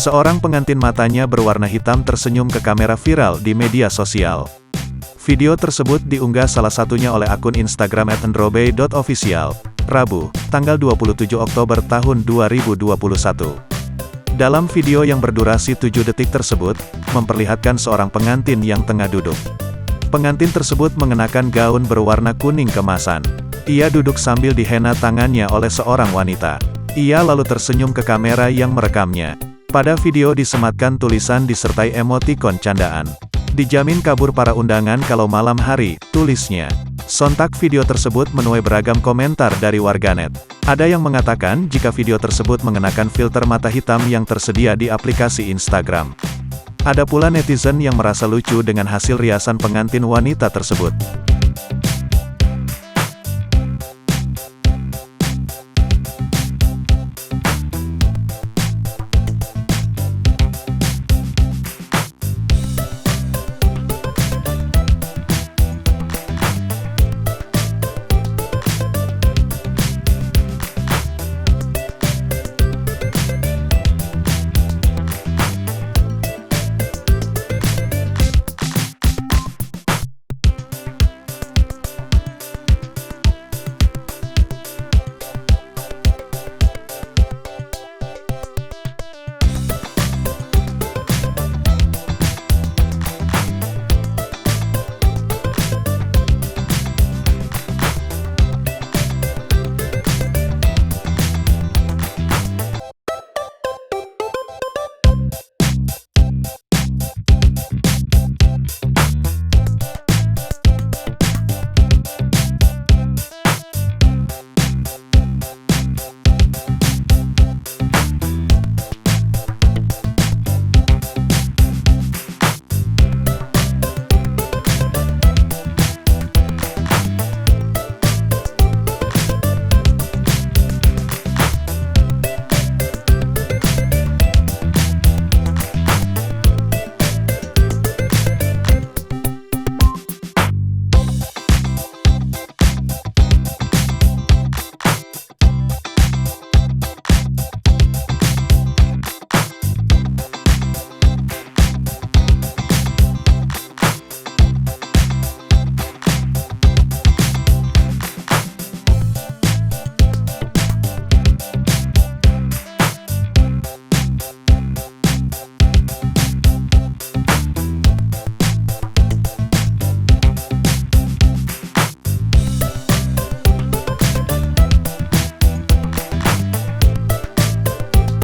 Seorang pengantin matanya berwarna hitam tersenyum ke kamera viral di media sosial. Video tersebut diunggah salah satunya oleh akun Instagram @androbey.official, Rabu, tanggal 27 Oktober tahun 2021. Dalam video yang berdurasi 7 detik tersebut, memperlihatkan seorang pengantin yang tengah duduk. Pengantin tersebut mengenakan gaun berwarna kuning kemasan. Ia duduk sambil dihena tangannya oleh seorang wanita. Ia lalu tersenyum ke kamera yang merekamnya. Pada video disematkan tulisan disertai emotikon candaan. Dijamin kabur para undangan kalau malam hari, tulisnya. Sontak video tersebut menuai beragam komentar dari warganet. Ada yang mengatakan jika video tersebut mengenakan filter mata hitam yang tersedia di aplikasi Instagram. Ada pula netizen yang merasa lucu dengan hasil riasan pengantin wanita tersebut.